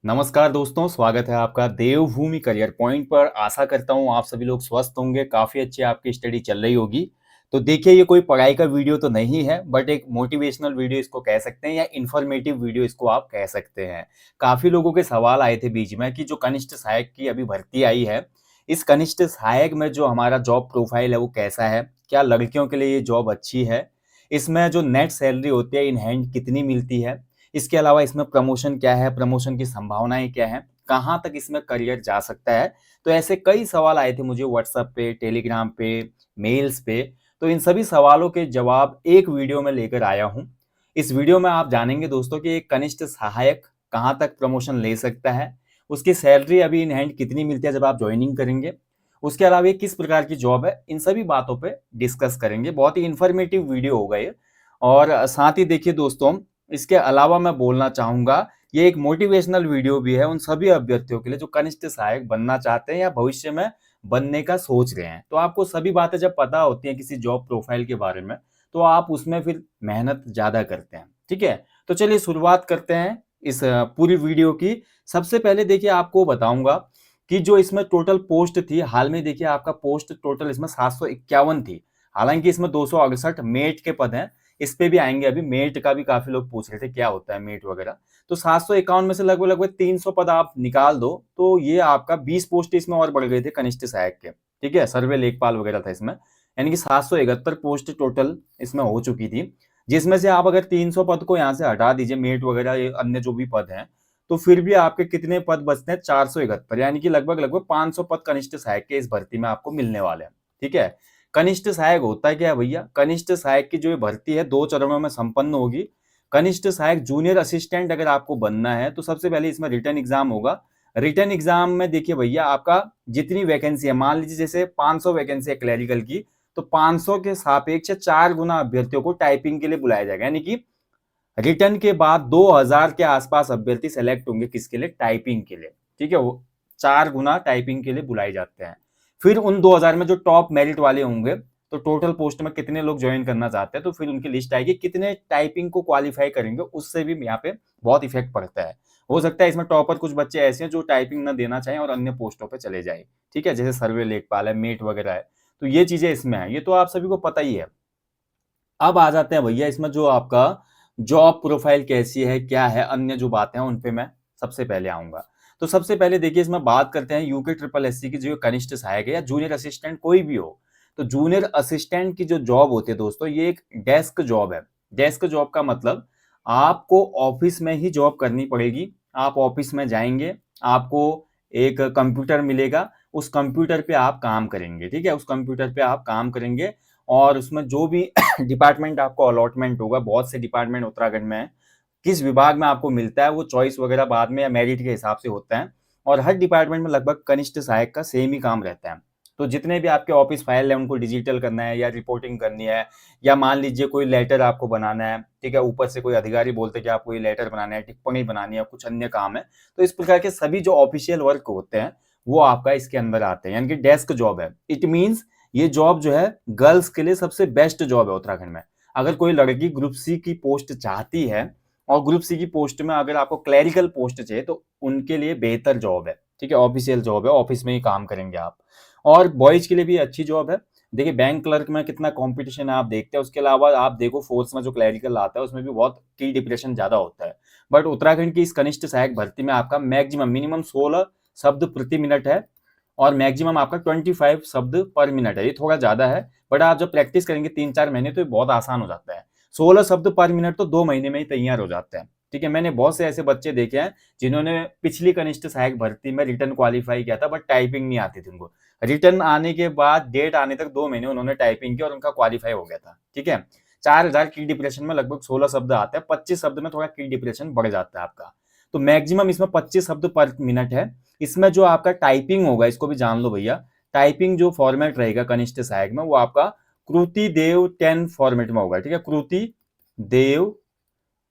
नमस्कार दोस्तों, स्वागत है आपका देवभूमि करियर पॉइंट पर। आशा करता हूँ आप सभी लोग स्वस्थ होंगे, काफ़ी अच्छी आपकी स्टडी चल रही होगी। तो देखिए, ये कोई पढ़ाई का वीडियो तो नहीं है, बट एक मोटिवेशनल वीडियो इसको कह सकते हैं या इन्फॉर्मेटिव वीडियो इसको आप कह सकते हैं। काफ़ी लोगों के सवाल आए थे बीच में कि जो कनिष्ठ सहायक की अभी भर्ती आई है, इस कनिष्ठ सहायक में जो हमारा जॉब प्रोफाइल है वो कैसा है? क्या लड़कियों के लिए ये जॉब अच्छी है? इसमें जो नेट सैलरी होती है इन हैंड कितनी मिलती है? इसके अलावा इसमें प्रमोशन क्या है? प्रमोशन की संभावनाएँ क्या हैं? कहाँ तक इसमें करियर जा सकता है? तो ऐसे कई सवाल आए थे मुझे व्हाट्सएप पे, टेलीग्राम पे, मेल्स पे। तो इन सभी सवालों के जवाब एक वीडियो में लेकर आया हूँ। इस वीडियो में आप जानेंगे दोस्तों कि एक कनिष्ठ सहायक कहाँ तक प्रमोशन ले सकता है? उसकी सैलरी अभी इन हैंड कितनी मिलती है जब आप जॉइनिंग करेंगे? उसके अलावा ये किस प्रकार की जॉब है? इन सभी बातों पे डिस्कस करेंगे। बहुत ही इन्फॉर्मेटिव वीडियो होगा ये। और साथ ही देखिए दोस्तों, इसके अलावा मैं बोलना चाहूँगा, ये एक मोटिवेशनल वीडियो भी है उन सभी अभ्यर्थियों के लिए जो कनिष्ठ सहायक बनना चाहते हैं या भविष्य में बनने का सोच रहे हैं। तो आपको सभी बातें जब पता होती हैं किसी जॉब प्रोफाइल के बारे में, तो आप उसमें फिर मेहनत ज़्यादा करते हैं। ठीक है? तो चलिए शुरुआत करते हैं इस पूरी वीडियो की। सबसे पहले देखिए, आपको बताऊँगा कि जो इसमें टोटल पोस्ट थी, हाल में देखिए आपका पोस्ट टोटल इसमें 751 थी। हालाँकि इसमें 268 मेट के पद हैं। इस पे भी आएँगे अभी। मेट का भी काफ़ी लोग पूछ रहे थे क्या होता है मेट वगैरह। तो 751 में से लगभग-लगभग 300 पद आप निकाल दो, तो ये आपका 20 पोस्ट इसमें और बढ़ गए थे कनिष्ठ सहायक के। ठीक है? सर्वे लेखपाल वगैरह था इसमें। यानी कि 771 पोस्ट टोटल इसमें हो चुकी थी। जिसमें से आप अगर 300 पद को यहाँ से हटा दीजिए, मेट वगैरह ये अन्य जो भी पद हैं, तो फिर भी आपके कितने पद बचते हैं? 471, यानी कि लगभग-लगभग 500 पद कनिष्ठ सहायक के इस भर्ती में आपको मिलने वाले हैं। ठीक है? कनिष्ठ सहायक होता क्या है भैया? कनिष्ठ सहायक की जो ये भर्ती है 2 चरणों में संपन्न होगी। कनिष्ठ सहायक जूनियर असिस्टेंट अगर आपको बनना है तो सबसे पहले इसमें रिटन एग्जाम होगा। रिटन एग्जाम में देखिए भैया, आपका जितनी वैकेंसी है, मान लीजिए जैसे 500 वैकेंसी है क्लरिकल की, तो 500 के सापेक्ष 4 गुना अभ्यर्थियों को टाइपिंग के लिए बुलाया जाएगा। यानी कि रिटर्न के बाद 2000 के आसपास अभ्यर्थी सेलेक्ट होंगे किसके लिए? टाइपिंग के लिए। ठीक है? वो 4 गुना टाइपिंग के लिए बुलाए जाते हैं। फिर उन 2000 में जो टॉप मेरिट वाले होंगे, तो टोटल पोस्ट में कितने लोग ज्वाइन करना चाहते हैं, तो फिर उनकी लिस्ट आएगी। कितने टाइपिंग को क्वालिफाई करेंगे उससे भी यहाँ पे बहुत इफेक्ट पड़ता है। हो सकता है इसमें टॉपर कुछ बच्चे ऐसे हैं जो टाइपिंग ना देना चाहें और अन्य पोस्टों पे चले जाए। ठीक है? जैसे सर्वे लेखपाल है, मेट वगैरह है। तो ये चीजें इसमें है, ये तो आप सभी को पता ही है। अब आ जाते हैं भैया इसमें जो आपका जॉब प्रोफाइल कैसी है, क्या है, अन्य जो बातें हैं उन पे मैं सबसे पहले आऊंगा। तो सबसे पहले देखिए, इसमें बात करते हैं यूके ट्रिपल एससी की जो कनिष्ठ सहायक है या जूनियर असिस्टेंट कोई भी हो। तो जूनियर असिस्टेंट की जो जॉब होती है दोस्तों, ये एक डेस्क जॉब है। डेस्क जॉब का मतलब आपको ऑफिस में ही जॉब करनी पड़ेगी। आप ऑफिस में जाएंगे, आपको एक कंप्यूटर मिलेगा, उस कंप्यूटर पे आप काम करेंगे। ठीक है? उस कंप्यूटर पे आप काम करेंगे और उसमें जो भी डिपार्टमेंट आपको अलॉटमेंट होगा, बहुत से डिपार्टमेंट उत्तराखंड में है, किस विभाग में आपको मिलता है वो चॉइस वगैरह बाद में या मेरिट के हिसाब से होता है। और हर डिपार्टमेंट में लगभग कनिष्ठ सहायक का सेम ही काम रहता है। तो जितने भी आपके ऑफिस फाइल है उनको डिजिटल करना है या रिपोर्टिंग करनी है, या मान लीजिए कोई लेटर आपको बनाना है। ठीक है? ऊपर से कोई अधिकारी बोलते हैं कि आपको ये लेटर बनाना है, टिप्पणी बनानी है, कुछ अन्य काम है, तो इस प्रकार के सभी जो ऑफिशियल वर्क होते हैं वो आपका इसके अंदर आते हैं। यानी कि डेस्क जॉब है। इट मीन्स ये जॉब जो है गर्ल्स के लिए सबसे बेस्ट जॉब है उत्तराखंड में। अगर कोई लड़की ग्रुप सी की पोस्ट चाहती है और ग्रुप सी की पोस्ट में अगर आपको क्लरिकल पोस्ट चाहिए, तो उनके लिए बेहतर जॉब है। ठीक है? ऑफिशियल जॉब है, ऑफिस में ही काम करेंगे आप। और बॉयज के लिए भी अच्छी जॉब है। देखिए, बैंक क्लर्क में कितना कंपटीशन है आप देखते हैं। उसके अलावा आप देखो फोर्स में जो क्लरिकल आता है उसमें भी बहुत की डिप्रेशन ज्यादा होता है। बट उत्तराखंड की इस कनिष्ठ सहायक भर्ती में आपका मैक्सिमम मिनिमम 16 शब्द प्रति मिनट है और मैक्सिमम आपका 25 शब्द पर मिनट है। ये थोड़ा ज्यादा है, बट आप जब प्रैक्टिस करेंगे 3-4 महीने तो ये बहुत आसान हो जाता है। 16 शब्द पर मिनट तो 2 महीने में ही तैयार हो जाते हैं। ठीक है? मैंने बहुत से ऐसे बच्चे देखे हैं जिन्होंने पिछली कनिष्ठ सहायक भर्ती में रिटर्न क्वालिफाई किया था, बट टाइपिंग नहीं आती थी उनको। रिटर्न आने के बाद डेट आने तक 2 महीने उन्होंने टाइपिंग की और उनका क्वालिफाई हो गया था। ठीक है? 4000 की डिप्रेशन में लगभग 16 शब्द आते हैं। 25 शब्द में थोड़ा की डिप्रेशन बढ़ जाता है आपका। तो मैक्सिमम इसमें 25 शब्द पर मिनट है। इसमें जो आपका टाइपिंग होगा, इसको भी जान लो भैया। टाइपिंग जो फॉर्मेट रहेगा कनिष्ठ सहायक में, वो आपका कृति देव 10 फॉर्मेट में होगा। ठीक है? कृति देव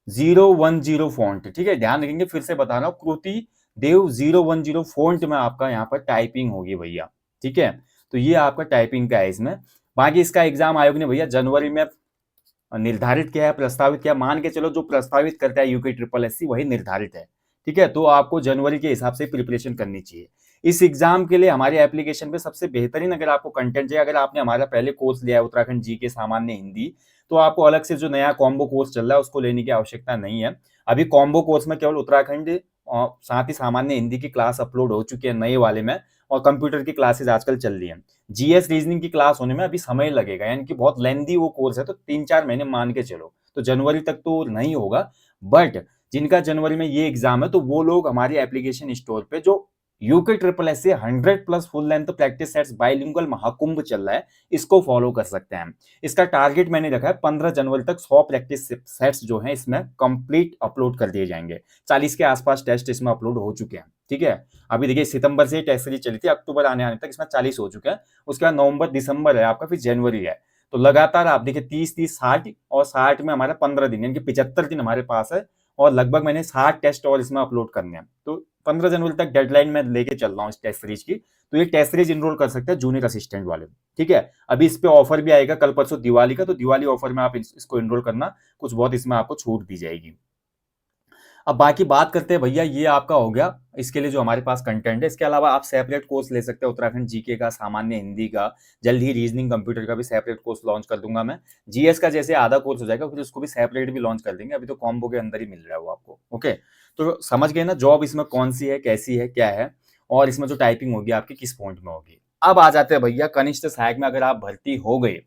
010 फॉन्ट। ठीक है? ध्यान रखेंगे, फिर से बता रहा हूं, कृति देव 010 फॉन्ट में आपका यहाँ पर टाइपिंग होगी भैया। ठीक है? तो ये आपका टाइपिंग का है इसमें। बाकी इसका एग्जाम आयोग ने भैया जनवरी में निर्धारित किया है, प्रस्तावित किया। मान के चलो जो प्रस्तावित करता है यूके ट्रिपल एससी वही निर्धारित है। ठीक है, तो आपको जनवरी के हिसाब से प्रिपरेशन करनी चाहिए। इस एग्जाम के लिए हमारी एप्लीकेशन पे सबसे बेहतरीन अगर आपको कंटेंट चाहिए, अगर आपने हमारा पहले कोर्स लिया है उत्तराखंड जी के सामान्य हिंदी, तो आपको अलग से जो नया कॉम्बो कोर्स चल रहा है उसको लेने की आवश्यकता नहीं है। अभी कॉम्बो कोर्स में केवल उत्तराखंड और साथ ही सामान्य हिंदी की क्लास अपलोड हो चुकी है नए वाले में, और कंप्यूटर की क्लासेस आजकल चल रही है। जीएस रीजनिंग की क्लास होने में अभी समय लगेगा, यानी कि बहुत लेंदी वो कोर्स है, तो 3-4 महीने मान के चलो, तो जनवरी तक तो नहीं होगा। बट जिनका जनवरी में ये एग्जाम है, तो वो लोग हमारी एप्लीकेशन स्टोर पे जो यूके ट्रिपल एस से 100+ full length practice sets bilingual Mahakumbh चल रहा है, इसको फॉलो कर सकते हैं। इसका टारगेट मैंने रखा है 15 जनवरी तक 100 प्रैक्टिस सेट्स जो हैं इसमें कंप्लीट अपलोड कर दिए जाएंगे। 40 के आसपास टेस्ट इसमें अपलोड हो चुके हैं। ठीक है, अभी देखिए सितंबर से टेस्ट सीरीज चली थी, अक्टूबर आने तक इसमें 40 हो चुके हैं। उसके बाद नवंबर दिसंबर है आपका, फिर जनवरी है। तो लगातार आप देखिए 30-30 60 और 60 में हमारा 15 दिन यानी कि 75 दिन हमारे पास है, और लगभग मैंने 60 टेस्ट और इसमें अपलोड करने हैं। तो 15 जनवरी तक डेडलाइन में लेके चल रहा हूँ इस टेस्ट सीरीज की। तो ये टेस्ट सीरीज इनरोल कर सकते हैं जूनियर असिस्टेंट वाले। ठीक है, अभी इस पे ऑफर भी आएगा कल परसों दिवाली का, तो दिवाली ऑफर में आप इसको इनरोल करना, कुछ बहुत इसमें आपको छूट दी जाएगी। अब बाकी बात करते हैं भैया, ये आपका हो गया इसके लिए जो हमारे पास कंटेंट है। इसके अलावा आप सेपरेट कोर्स ले सकते हैं उत्तराखंड जीके का, सामान्य हिंदी का, जल्द ही रीजनिंग कंप्यूटर का भी सेपरेट कोर्स लॉन्च कर दूंगा मैं। जीएस का जैसे आधा कोर्स हो जाएगा, फिर उसको भी सेपरेट भी लॉन्च कर देंगे, अभी तो कॉम्बो के अंदर ही मिल रहा है वो आपको। ओके, तो समझ गए ना जॉब इसमें कौन सी है, कैसी है, क्या है, और इसमें जो टाइपिंग होगी आपकी किस पॉइंट में होगी। अब आ जाते हैं भैया कनिष्ठ सहायक में, अगर आप भर्ती हो गए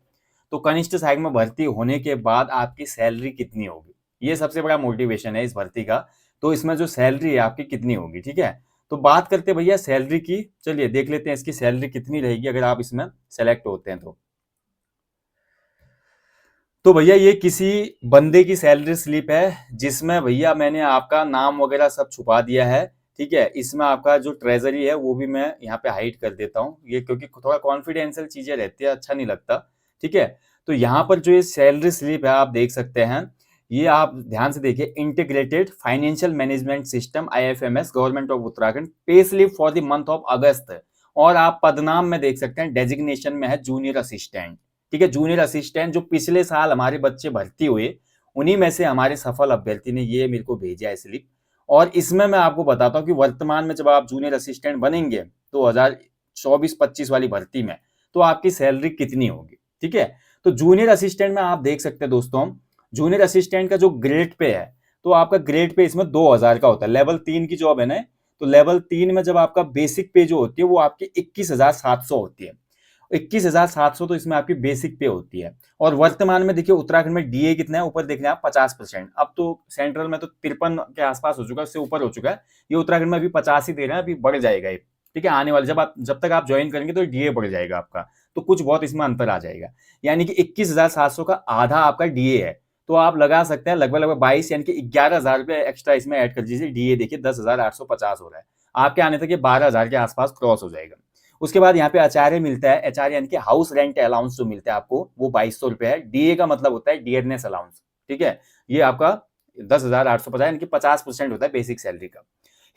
तो कनिष्ठ सहायक में भर्ती होने के बाद आपकी सैलरी कितनी होगी, ये सबसे बड़ा मोटिवेशन है इस भर्ती का। तो इसमें जो सैलरी है आपकी कितनी होगी, ठीक है, तो बात करते हैं भैया सैलरी की। चलिए देख लेते हैं इसकी सैलरी कितनी रहेगी अगर आप इसमें सेलेक्ट होते हैं तो भैया ये किसी बंदे की सैलरी स्लिप है, जिसमें भैया मैंने आपका नाम वगैरह सब छुपा दिया है। ठीक है, इसमें आपका जो ट्रेजरी है वो भी मैं यहाँ पे हाइड कर देता हूँ, ये क्योंकि थोड़ा कॉन्फिडेंशियल चीजें रहती है, अच्छा नहीं लगता। ठीक है, तो यहाँ पर जो ये सैलरी स्लिप है आप देख सकते हैं, ये आप ध्यान से देखिए, integrated financial management system IFMS government of Uttarakhand pay slip for the month of अगस्त, और आप पदनाम में देख सकते हैं डेजिग्नेशन में है जूनियर असिस्टेंट। ठीक है, जूनियर असिस्टेंट जो पिछले साल हमारे बच्चे भर्ती हुए, उन्हीं में से हमारे सफल अभ्यर्थी ने ये मेरे को भेजा है स्लिप। और इसमें मैं आपको बताता हूँ कि वर्तमान में जब आप जूनियर असिस्टेंट बनेंगे 2024-25 वाली भर्ती में, तो आपकी सैलरी कितनी होगी। ठीक है, तो जूनियर असिस्टेंट में आप देख सकते हैं दोस्तों, जूनियर असिस्टेंट का जो ग्रेड पे है, तो आपका ग्रेड पे इसमें 2000 का होता है। लेवल 3 की जॉब है ना, तो लेवल 3 में जब आपका बेसिक पे जो होती है वो आपकी 21,700 होती है। 21,700 तो इसमें आपकी बेसिक पे होती है। और वर्तमान में देखिए उत्तराखंड में डीए कितना है, ऊपर देख रहे हैं आप 50%। अब तो सेंट्रल में तो 53 के आसपास हो चुका है, उससे ऊपर हो चुका है। ये उत्तराखंड में अभी 50 ही दे रहे हैं, अभी बढ़ जाएगा ये। ठीक है, आने वाले जब तक आप ज्वाइन करेंगे तो डीए बढ़ जाएगा आपका, तो कुछ बहुत इसमें अंतर आ जाएगा। यानी कि 21,700 का आधा आपका डीए है, तो आप लगा सकते हैं लगभग लगभग 22 यानी कि 11,000 रुपये एक्स्ट्रा इसमें ऐड कर दीजिए। डीए देखिए 10,850 हो रहा है, आपके आने तक ये 12,000 के आसपास क्रॉस हो जाएगा। उसके बाद यहाँ पे आचार्य मिलता है, आचार्य यानी कि हाउस रेंट अलाउंस जो मिलता है आपको, वो 2200 रुपए है। डीए का मतलब होता है डियरनेस अलाउंस। ठीक है, ये आपका 10,850 यानी कि 50% होता है बेसिक सैलरी का।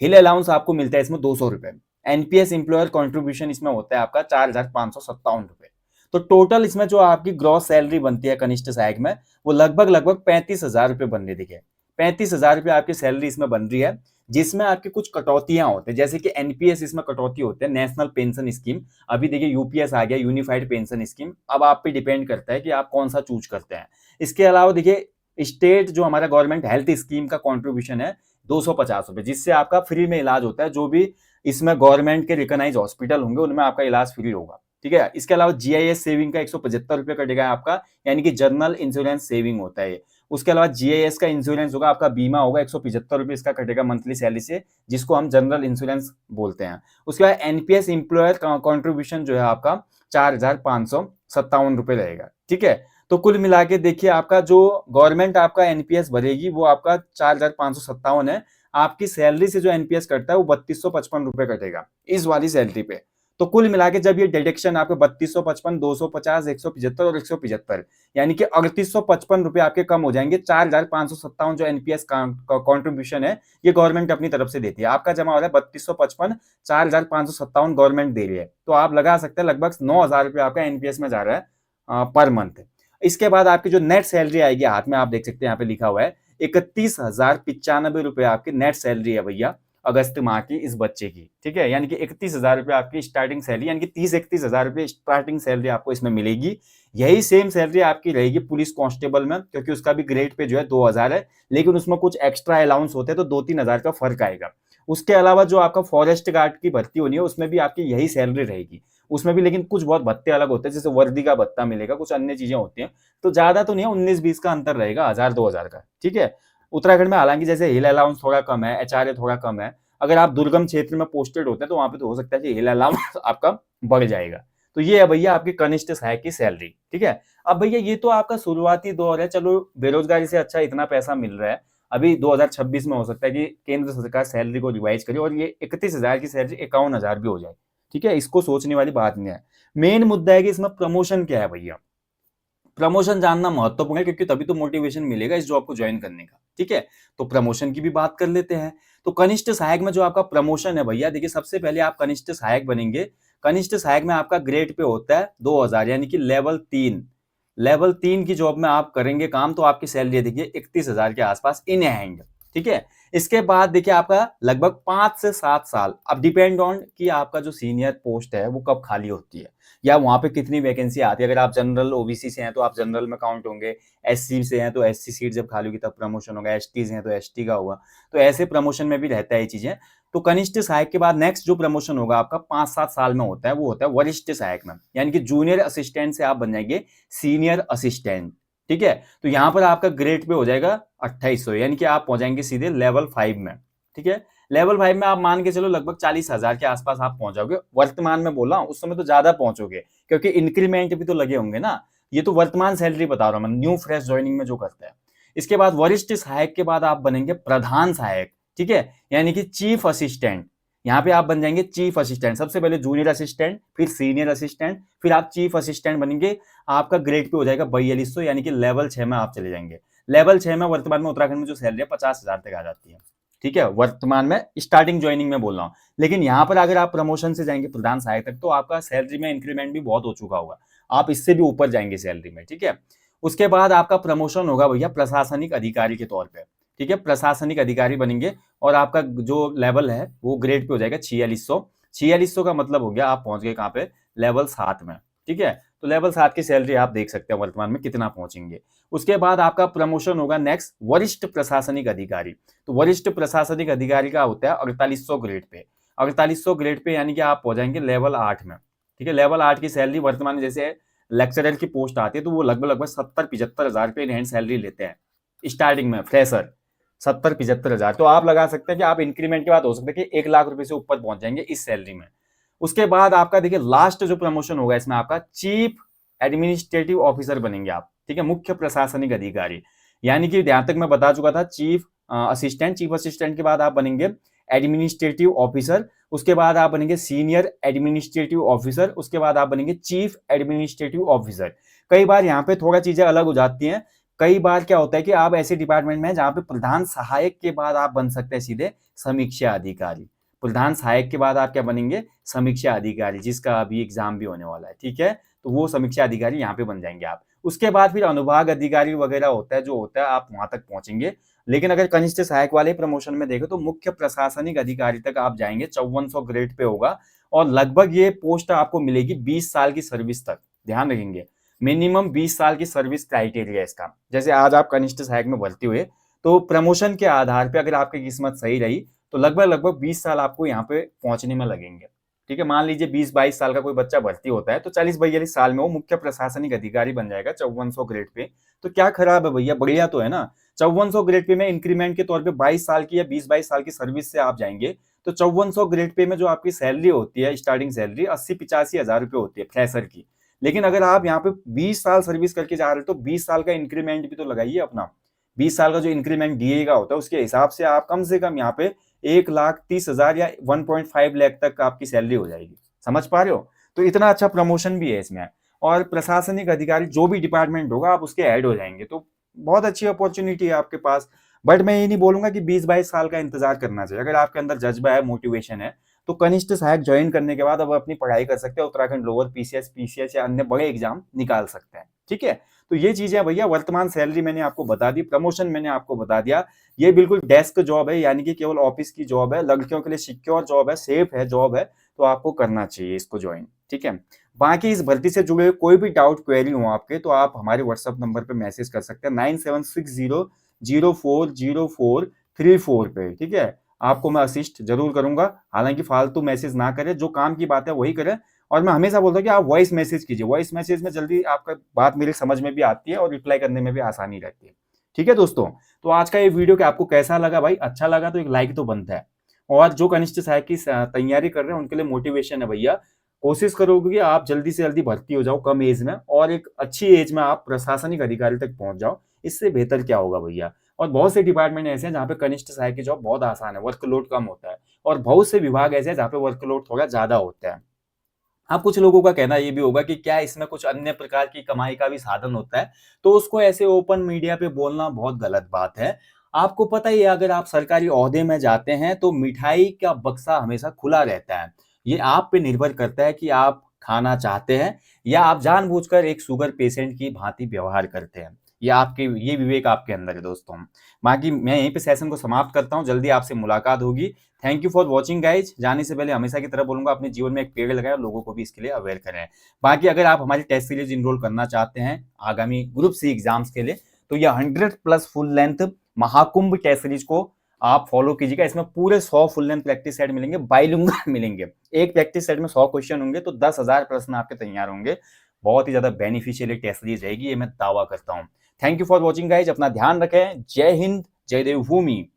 हिल अलाउंस आपको मिलता है इसमें 200 रुपए। एनपीएस एम्प्लॉयर कॉन्ट्रीब्यूशन इसमें होता है आपका 4,557 रुपए। तो टोटल इसमें जो आपकी ग्रॉस सैलरी बनती है कनिष्ठ सहायक में, वो लगभग 35,000 रुपए बन रही। देखिए 35,000 रुपए आपकी सैलरी इसमें बन रही है, जिसमें आपकी कुछ कटौतियां होते हैं, जैसे कि एनपीएस इसमें कटौती होते हैं, नेशनल पेंशन स्कीम। अभी देखिए यूपीएस आ गया, यूनिफाइड पेंशन स्कीम। अब आप पे डिपेंड करता है कि आप कौन सा चूज करते हैं। इसके अलावा देखिए स्टेट जो हमारा गवर्नमेंट हेल्थ स्कीम का कॉन्ट्रीब्यूशन है 250 रुपए, जिससे आपका फ्री में इलाज होता है। जो भी इसमें गवर्नमेंट के रिकॉग्नाइज हॉस्पिटल होंगे उनमें आपका इलाज फ्री होगा। ठीक है, इसके अलावा जीआईएस सेविंग का 175 रुपए कटेगा आपका, यानी कि जनरल इंश्योरेंस सेविंग होता है। उसके अलावा जीआईएस का इंश्योरेंस होगा, आपका बीमा होगा 175 रुपए इसका कटेगा मंथली सैलरी से, जिसको हम जनरल इंश्योरेंस बोलते हैं। उसके बाद एनपीएस एम्प्लॉयर कॉन्ट्रीब्यूशन जो है आपका 4,557 रुपए रहेगा। ठीक है, तो कुल मिला के देखिए आपका जो गवर्नमेंट आपका एनपीएस भरेगी वो आपका 4,557 है। आपकी सैलरी से जो एनपीएस कटता है वो 3,255 रुपए कटेगा इस वाली सैलरी पे। तो कुल मिला के जब ये डिडक्शन आपके 3,255, 250, 175 और 175, यानी कि 3,855 रुपए आपके कम हो जाएंगे। 4,557 जो एनपीएस कॉन्ट्रीब्यूशन है ये गवर्नमेंट अपनी तरफ से देती है। आपका जमा हो रहा है 3,255, 4,557 गवर्नमेंट दे रही है, तो आप लगा सकते हैं लगभग 9,000 रुपए आपका एनपीएस में जा रहा है पर मंथ। इसके बाद आपकी जो नेट सैलरी आएगी हाथ में, आप देख सकते हैं यहाँ पे लिखा हुआ है 31,095 रुपए आपकी नेट सैलरी है भैया अगस्त माह की इस बच्चे की, ठीक है। यानी कि 31,000 रुपए आपकी स्टार्टिंग सैलरी, यानी कि 30-31,000 रुपए स्टार्टिंग सैलरी आपको इसमें मिलेगी। यही सेम सैलरी आपकी रहेगी पुलिस कांस्टेबल में, क्योंकि उसका भी ग्रेड पे जो है 2,000 है, लेकिन उसमें कुछ एक्स्ट्रा अलाउंस होते हैं तो 2-3 हजार का फर्क आएगा। उसके अलावा जो आपका फॉरेस्ट गार्ड की भर्ती होनी है उसमें भी आपकी यही सैलरी रहेगी, उसमें भी लेकिन कुछ बहुत भत्ते अलग होते हैं, जैसे वर्दी का भत्ता मिलेगा, कुछ अन्य चीजें होती हैं, तो ज्यादा तो नहीं है, 19-20 का अंतर रहेगा, 1000-2000 का, ठीक है। उत्तराखंड में हालांकि जैसे हिल अलाउंस थोड़ा कम है, एचआरए थोड़ा कम है, अगर आप दुर्गम क्षेत्र में पोस्टेड होते हैं तो वहां पे तो हो सकता है कि हिल अलाउंस आपका बढ़ जाएगा। तो ये है भैया आपकी कनिष्ठ सहायक की सैलरी, ठीक है। अब भैया ये तो आपका शुरुआती दौर है, चलो बेरोजगारी से अच्छा इतना पैसा मिल रहा है, अभी 2026 में हो सकता है कि केंद्र सरकार सैलरी को रिवाइज करे और ये 31,000 की सैलरी 51,000 भी हो जाए, ठीक है। इसको सोचने वाली बात नहीं है। मेन मुद्दा है कि इसमें प्रमोशन क्या है भैया, प्रमोशन जानना महत्वपूर्ण है, क्योंकि तभी तो मोटिवेशन मिलेगा इस जॉब को ज्वाइन करने का, ठीक है। तो प्रमोशन की भी बात कर लेते हैं। तो कनिष्ठ सहायक में जो आपका प्रमोशन है भैया, देखिए सबसे पहले आप कनिष्ठ सहायक बनेंगे। कनिष्ठ सहायक में आपका ग्रेड पे होता है 2,000, यानी कि लेवल 3। लेवल 3 की जॉब में आप करेंगे काम तो आपकी सैलरी देखिए 31,000 के आसपास इन हैंड, ठीक है। इसके बाद देखिए आपका लगभग 5 से 7 साल, अब डिपेंड ऑन कि आपका जो सीनियर पोस्ट है वो कब खाली होती है या वहां पे कितनी वैकेंसी आती है। अगर आप जनरल ओबीसी से हैं तो आप जनरल में काउंट होंगे, एससी से हैं तो एससी सीट जब खाली होगी तब प्रमोशन होगा, एसटी से हैं तो एसटी का होगा, तो ऐसे प्रमोशन में भी रहता है ये चीजें। तो कनिष्ठ सहायक के बाद नेक्स्ट जो प्रमोशन होगा आपका 5-7 साल में होता है, वो होता है वरिष्ठ सहायक में, यानी कि जूनियर असिस्टेंट से आप बन जाएंगे सीनियर असिस्टेंट, ठीक है। तो यहां पर आपका ग्रेड पे हो जाएगा 2800, यानी कि आप पहुंचाएंगे सीधे लेवल 5 में, ठीक है। लेवल 5 में आप मान के चलो लगभग 40,000 के आसपास आप पहुंच जाओगे, वर्तमान में बोला हूं, उस समय तो ज्यादा पहुंचोगे क्योंकि इंक्रीमेंट भी तो लगे होंगे ना। ये तो वर्तमान सैलरी बता रहा हूं मैं, न्यू फ्रेश ज्वाइनिंग में जो करता है। इसके बाद वरिष्ठ सहायक के बाद आप बनेंगे प्रधान सहायक, ठीक है, यानी कि चीफ असिस्टेंट। यहाँ पे आप बन जाएंगे चीफ असिस्टेंट, सबसे पहले जूनियर असिस्टेंट, फिर सीनियर असिस्टेंट, फिर आप चीफ असिस्टेंट बनेंगे। आपका ग्रेड पे हो जाएगा 4200, यानी कि लेवल 6 में आप चले जाएंगे। लेवल 6 में वर्तमान में उत्तराखंड में जो सैलरी है 50,000 तक आ जाती है, ठीक है, वर्तमान में स्टार्टिंग ज्वाइनिंग में बोल रहा हूँ। लेकिन यहाँ पर अगर आप प्रमोशन से जाएंगे प्रधान सहायक तक तो आपका सैलरी में इंक्रीमेंट भी बहुत हो चुका होगा, आप इससे भी ऊपर जाएंगे सैलरी में, ठीक है। उसके बाद आपका प्रमोशन होगा भैया प्रशासनिक अधिकारी के तौर पे, ठीक है, प्रशासनिक अधिकारी बनेंगे और आपका जो लेवल है वो ग्रेड पे हो जाएगा 4600। 4600 का मतलब हो गया आप पहुंच गए कहाँ पे, लेवल 7 में, ठीक है। तो लेवल 7 की सैलरी आप देख सकते हैं वर्तमान में कितना पहुंचेंगे। उसके बाद आपका प्रमोशन होगा नेक्स्ट वरिष्ठ प्रशासनिक अधिकारी। तो वरिष्ठ प्रशासनिक अधिकारी का होता है 4800 ग्रेड पे, 4800 ग्रेड पे, यानी कि आप हो जाएंगे लेवल 8 में, ठीक है। लेवल 8 की सैलरी वर्तमान में जैसे लेक्चरर की पोस्ट आती है तो वो लगभग 70-75 हजार रुपये इन हैंड सैलरी लेते हैं स्टार्टिंग में, फ्रेशर 70-75 हजार। तो आप लगा सकते हैं कि आप इंक्रीमेंट के बाद हो सकता है कि 1 लाख रुपए से ऊपर पहुंच जाएंगे इस सैलरी में। उसके बाद आपका देखिए लास्ट जो प्रमोशन होगा इसमें आपका चीफ एडमिनिस्ट्रेटिव ऑफिसर बनेंगे आप, ठीक है, मुख्य प्रशासनिक अधिकारी। यानी कि जहां तक मैं बता चुका था चीफ असिस्टेंट, चीफ असिस्टेंट के बाद आप बनेंगे एडमिनिस्ट्रेटिव ऑफिसर, उसके बाद आप बनेंगे सीनियर एडमिनिस्ट्रेटिव ऑफिसर, उसके बाद आप बनेंगे चीफ एडमिनिस्ट्रेटिव ऑफिसर। कई बार यहाँ पे थोड़ा चीजें अलग हो जाती हैं। कई बार क्या होता है कि आप ऐसे डिपार्टमेंट में हैं जहां पे प्रधान सहायक के बाद आप बन सकते हैं सीधे समीक्षा अधिकारी। प्रधान सहायक के बाद आप क्या बनेंगे, समीक्षा अधिकारी, जिसका अभी एग्जाम भी होने वाला है, ठीक है। तो वो समीक्षा अधिकारी यहाँ पे बन जाएंगे आप। उसके बाद फिर अनुभाग अधिकारी वगैरह होता है, जो होता है आप वहां तक पहुंचेंगे। लेकिन अगर कनिष्ठ सहायक वाले प्रमोशन में देखो तो मुख्य प्रशासनिक अधिकारी तक आप जाएंगे, 5400 ग्रेड पे होगा और लगभग ये पोस्ट आपको मिलेगी 20 साल की सर्विस तक। ध्यान रखेंगे मिनिमम 20 साल की सर्विस क्राइटेरिया इसका। जैसे आज आप कनिष्ठ सहायक में भर्ती हुए तो प्रमोशन के आधार पे अगर आपकी किस्मत सही रही तो लगभग 20 साल आपको यहाँ पे पहुंचने में लगेंगे, ठीक है। मान लीजिए 20-22 साल का कोई बच्चा भर्ती होता है तो 40-42 साल में वो मुख्य प्रशासनिक अधिकारी बन जाएगा 5400 ग्रेड पे। तो क्या खराब है भैया, बढ़िया तो है ना। 5400 ग्रेड पे में इंक्रीमेंट के तौर पे 22 साल की या 20-22 साल की सर्विस से आप जाएंगे तो 5400 ग्रेड पे में जो आपकी सैलरी होती है स्टार्टिंग सैलरी 80-85 हजार रुपए होती है फ्रेशर की। लेकिन अगर आप यहाँ पे 20 साल सर्विस करके जा रहे हो तो 20 साल का इंक्रीमेंट भी तो लगाइए अपना। 20 साल का जो इंक्रीमेंट दिएगा होता है उसके हिसाब से आप कम से कम यहाँ पे 1,30,000 या 1.5 लाख तक आपकी सैलरी हो जाएगी। समझ पा रहे हो। तो इतना अच्छा प्रमोशन भी है इसमें। और प्रशासनिक अधिकारी जो भी डिपार्टमेंट होगा आप उसके ऐड हो जाएंगे, तो बहुत अच्छी अपॉर्चुनिटी है आपके पास। बट मैं ये नहीं बोलूंगा कि 20-22 साल का इंतजार करना चाहिए। अगर आपके अंदर जज्बा है, मोटिवेशन है, तो कनिष्ठ सहायक ज्वाइन करने के बाद अब अपनी पढ़ाई कर सकते हैं, उत्तराखंड लोअर पीसीएस या अन्य बड़े एग्जाम निकाल सकते हैं। ठीक है, तो ये चीजें भैया, वर्तमान सैलरी मैंने आपको बता दी, प्रमोशन मैंने आपको बता दिया, ये बिल्कुल डेस्क जॉब है, यानी कि केवल ऑफिस की जॉब है, लड़कियों के लिए सिक्योर जॉब है, सेफ है जॉब है, तो आपको करना चाहिए इसको ज्वाइन। ठीक है, बाकी इस भर्ती से जुड़े हुए कोई भी डाउट क्वेरी हो आपके, तो आप हमारे व्हाट्सएप नंबर पे मैसेज कर सकते हैं 9760040434 पे। ठीक है, आपको मैं असिस्ट जरूर करूंगा, हालांकि फालतू मैसेज ना करें, जो काम की बात है वही करें। और मैं हमेशा बोलता हूँ कि आप वॉइस मैसेज कीजिए, वॉइस मैसेज में जल्दी आपका बात मेरी समझ में भी आती है और रिप्लाई करने में भी आसानी रहती है। ठीक है दोस्तों, तो आज का ये वीडियो कि आपको कैसा लगा भाई? अच्छा लगा तो एक लाइक तो बनता है, और जो कनिष्ठ सहायक की तैयारी कर रहे हैं उनके लिए मोटिवेशन है भैया, कोशिश करोगे कि आप जल्दी से जल्दी भर्ती हो जाओ कम एज में, और एक अच्छी एज में आप प्रशासनिक अधिकारी तक पहुंच जाओ, इससे बेहतर क्या होगा भैया। और बहुत से डिपार्टमेंट ऐसे हैं जहाँ पे कनिष्ठ सहायक की जॉब बहुत आसान है, वर्कलोड कम होता है, और बहुत से विभाग ऐसे हैं जहाँ पे वर्कलोड थोड़ा ज्यादा होता है। अब कुछ लोगों का कहना ये भी होगा कि क्या इसमें कुछ अन्य प्रकार की कमाई का भी साधन होता है, तो उसको ऐसे ओपन मीडिया पे बोलना बहुत गलत बात है। आपको पता ही है, अगर आप सरकारी ओहदे में जाते हैं तो मिठाई का बक्सा हमेशा खुला रहता है। ये आप पे निर्भर करता है कि आप खाना चाहते हैं या आप जानबूझकर एक शुगर पेशेंट की भांति व्यवहार करते हैं। ये विवेक आपके अंदर है दोस्तों। बाकी मैं यहीं पे सेशन को समाप्त करता हूँ, जल्दी आपसे मुलाकात होगी। Thank you for watching guys. जाने से पहले हमेशा की तरह बोलूंगा, अपने जीवन में एक पेड़ लगाएं और लोगों को भी इसके लिए अवेयर करें। बाकी अगर आप हमारी टेस्ट सीरीज इनरोल करना चाहते हैं आगामी ग्रुप सी एग्जाम्स के लिए, तो यह 100+ full length Mahakumbh test series को आप फॉलो कीजिएगा। इसमें पूरे 100 फुल लेंथ प्रैक्टिस सेट मिलेंगे, बाइलिंगुअल मिलेंगे। एक प्रैक्टिस सेट में 100 क्वेश्चन होंगे, तो 10,000 प्रश्न आपके तैयार होंगे। बहुत ही ज्यादा बेनिफिशियल टेस्ट सीरीज रहेगी, ये मैं दावा करता हूँ। Thank you for watching guys, अपना ध्यान रखें। जय हिंद, जय देवभूमि।